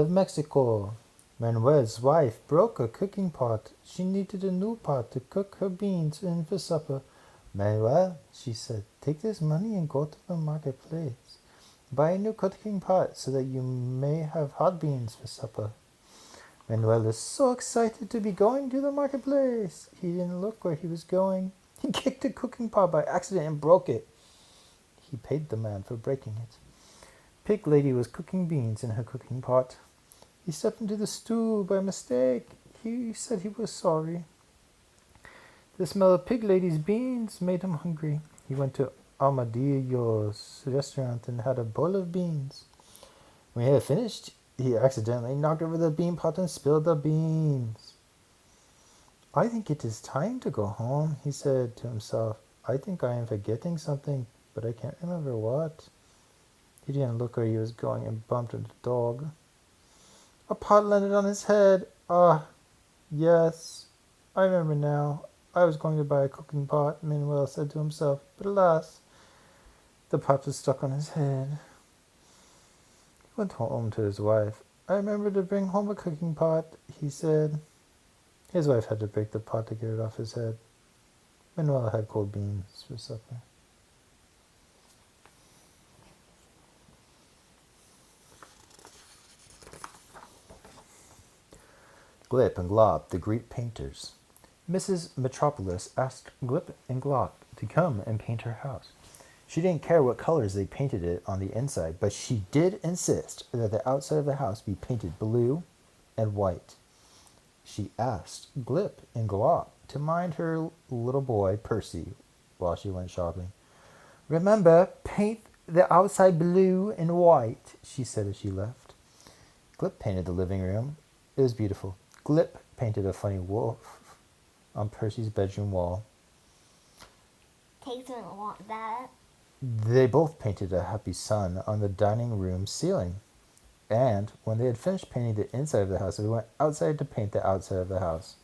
of Mexico. Manuel's wife broke a cooking pot. She needed a new pot to cook her beans in for supper. Manuel, she said, take this money and go to the marketplace. Buy a new cooking pot so that you may have hot beans for supper. Manuel is so excited to be going to the marketplace. He didn't look where he was going. He kicked a cooking pot by accident and broke it. He paid the man for breaking it. Pig Lady was cooking beans in her cooking pot. He stepped into the stew by mistake. He said he was sorry. The smell of Pig Lady's beans made him hungry. He went to Armadillo's restaurant and had a bowl of beans. When he had finished, he accidentally knocked over the bean pot and spilled the beans. I think it is time to go home, he said to himself. I think I am forgetting something, but I can't remember what. He didn't look where he was going and bumped into the dog. A pot landed on his head. Yes, I remember now. I was going to buy a cooking pot, Manuel said to himself, but alas, the pot was stuck on his head. He went home to his wife. I remember to bring home a cooking pot, he said. His wife had to break the pot to get it off his head. Manuel had cold beans for supper. Glip and Glop, the Greek painters. Mrs. Metropolis asked Glip and Glop to come and paint her house. She didn't care what colors they painted it on the inside, but she did insist that the outside of the house be painted blue and white. She asked Glip and Glop to mind her little boy, Percy, while she went shopping. Remember, paint the outside blue and white, she said as she left. Glip painted the living room. It was beautiful. Glip painted a funny wolf on Percy's bedroom wall. Takes wouldn't want that. They both painted a happy sun on the dining room ceiling. And when they had finished painting the inside of the house, they went outside to paint the outside of the house.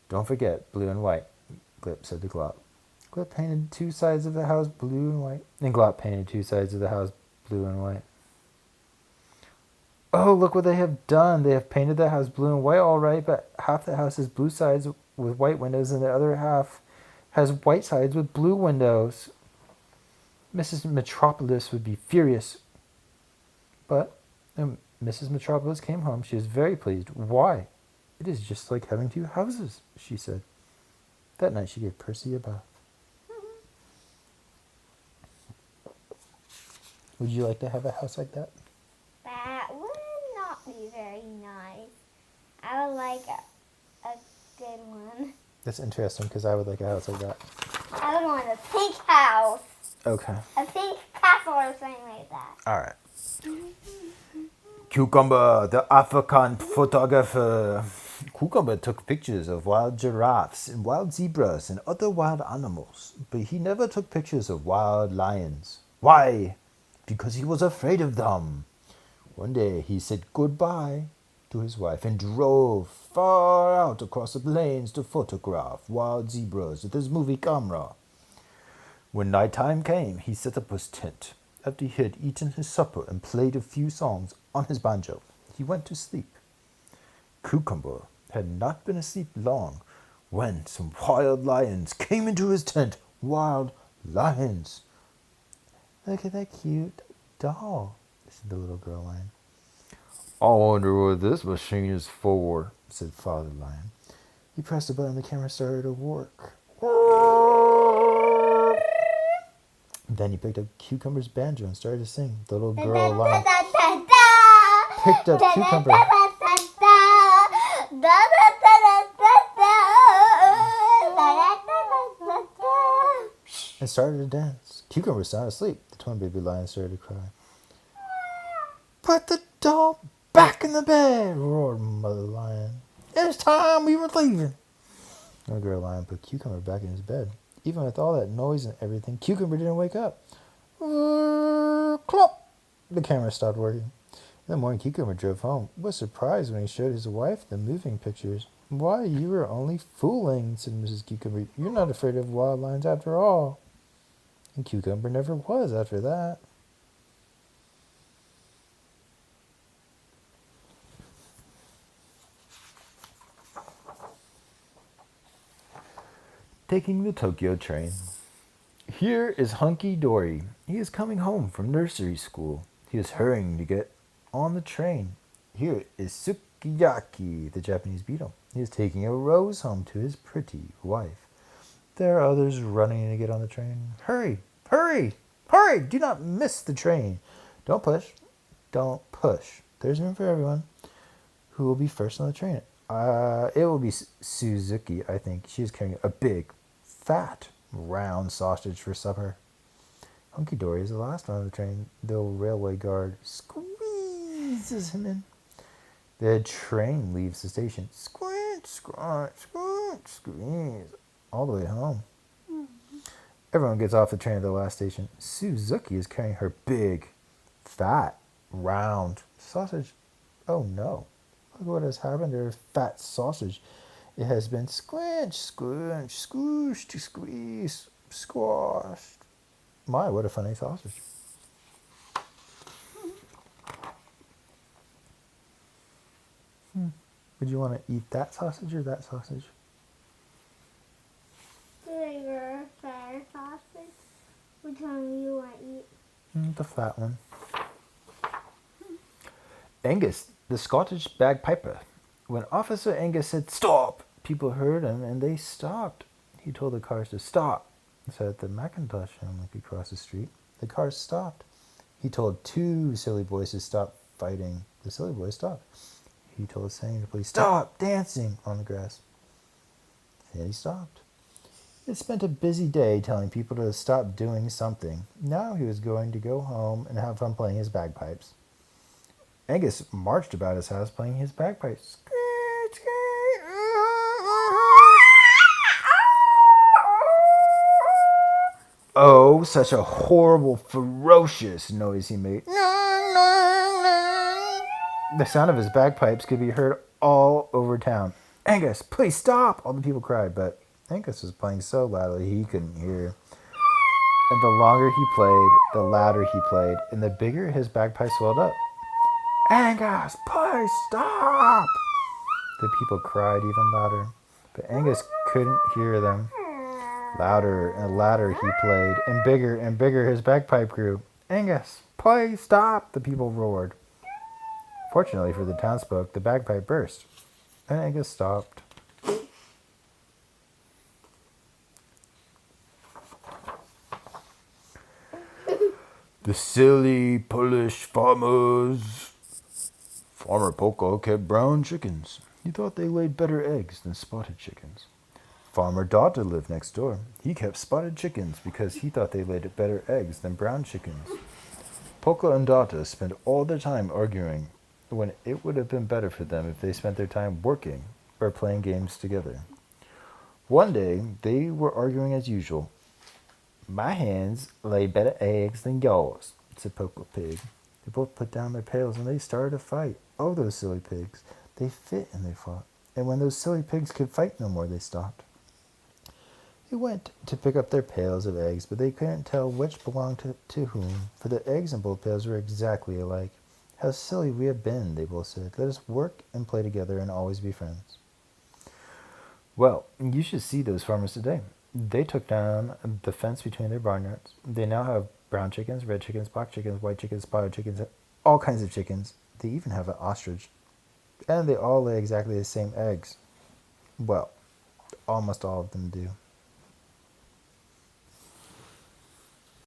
Don't forget blue and white, Glip said to Glop. Glip painted 2 sides of the house blue and white, and Glop painted 2 sides of the house blue and white. Oh, look what they have done. They have painted the house blue and white all right, but half the house has blue sides with white windows and the other half has white sides with blue windows. Mrs. Metropolis would be furious. But when Mrs. Metropolis came home, she was very pleased. Why? It is just like having 2 houses, she said. That night she gave Percy a bath. Would you like to have a house like that? That would not be very nice. I would like a good one. That's interesting because I would like a house like that. I would want a pink house. Okay. A pink castle or something like that. All right. Cucumber, the African photographer. Cucumber took pictures of wild giraffes and wild zebras and other wild animals, but he never took pictures of wild lions. Why? Because he was afraid of them. One day he said goodbye to his wife and drove far out across the plains to photograph wild zebras with his movie camera. When nighttime came, he set up his tent. After he had eaten his supper and played a few songs on his banjo, he went to sleep. Cucumber had not been asleep long when some wild lions came into his tent. Wild lions. Look at that cute doll, said the little girl lion. I wonder what this machine is for, said Father Lion. He pressed a button and the camera started to work. Then he picked up Cucumber's banjo and started to sing. The little girl lion picked up Cucumber and started to dance. Cucumber was sound asleep. The twin baby lions started to cry. Put the doll back in the bed, roared Mother Lion. It's time we were leaving. The little girl lion put Cucumber back in his bed. Even with all that noise and everything, Cucumber didn't wake up. Clop! The camera stopped working. In the morning, Cucumber drove home. Was surprised when he showed his wife the moving pictures. Why, you were only fooling, said Mrs. Cucumber. You're not afraid of wild lions after all. And Cucumber never was after that. taking the Tokyo train. Here is Hunky Dory. He is coming home from nursery school. He is hurrying to get on the train. Here is Sukiyaki, the Japanese beetle. He is taking a rose home to his pretty wife. There are others running to get on the train. Hurry, hurry, hurry! Do not miss the train. Don't push. Don't push. There's room for everyone. Who will be first on the train? It will be Suzuki, I think. She is carrying a big, fat, round sausage for supper. Hunky Dory is the last one on the train. The railway guard squeezes him in. The train leaves the station. Squeeze, squeeze, squeeze, squeeze. All the way home. Everyone gets off the train at the last station. Suzuki is carrying her big, fat, round sausage. Oh no. Look what has happened to her fat sausage. It has been squished, squished, squished, squeezed, squashed. My, what a funny sausage. Would you want to eat that sausage or that sausage? Bigger, fatter sausage. Which one do you want to eat? The fat one. Angus, the Scottish bagpiper. When Officer Angus said, "Stop!" people heard him and they stopped. He told the cars to stop. So at the Macintosh family across the street, the cars stopped. He told two silly boys to stop fighting. The silly boys stopped. He told Sandy to please stop dancing on the grass. Sandy stopped. He had spent a busy day telling people to stop doing something. Now he was going to go home and have fun playing his bagpipes. Angus marched about his house playing his bagpipes. Oh, such a horrible, ferocious noise he made. The sound of his bagpipes could be heard all over town. Angus, please stop! All the people cried, but Angus was playing so loudly he couldn't hear. And the longer he played, the louder he played, and the bigger his bagpipes swelled up. Angus, please stop! The people cried even louder, but Angus couldn't hear them. Louder and louder he played, and bigger his bagpipe grew. Angus, please stop! The people roared. Fortunately for the townsfolk, the bagpipe burst, and Angus stopped. The silly Polish farmers. Farmer Polka kept brown chickens. He thought they laid better eggs than spotted chickens. Farmer Dota lived next door. He kept spotted chickens because he thought they laid better eggs than brown chickens. Polka and Dota spent all their time arguing when it would have been better for them if they spent their time working or playing games together. One day, they were arguing as usual. My hens lay better eggs than yours, said Polka Pig. They both put down their pails and they started to fight. Oh, those silly pigs. They fit and they fought. And when those silly pigs could fight no more, they stopped. They went to pick up their pails of eggs, but they couldn't tell which belonged to whom, for the eggs in both pails were exactly alike. How silly we have been, they both said. Let us work and play together and always be friends. Well, you should see those farmers today. They took down the fence between their barnyards. They now have brown chickens, red chickens, black chickens, white chickens, spotted chickens, all kinds of chickens. They even have an ostrich. And they all lay exactly the same eggs. Well, almost all of them do.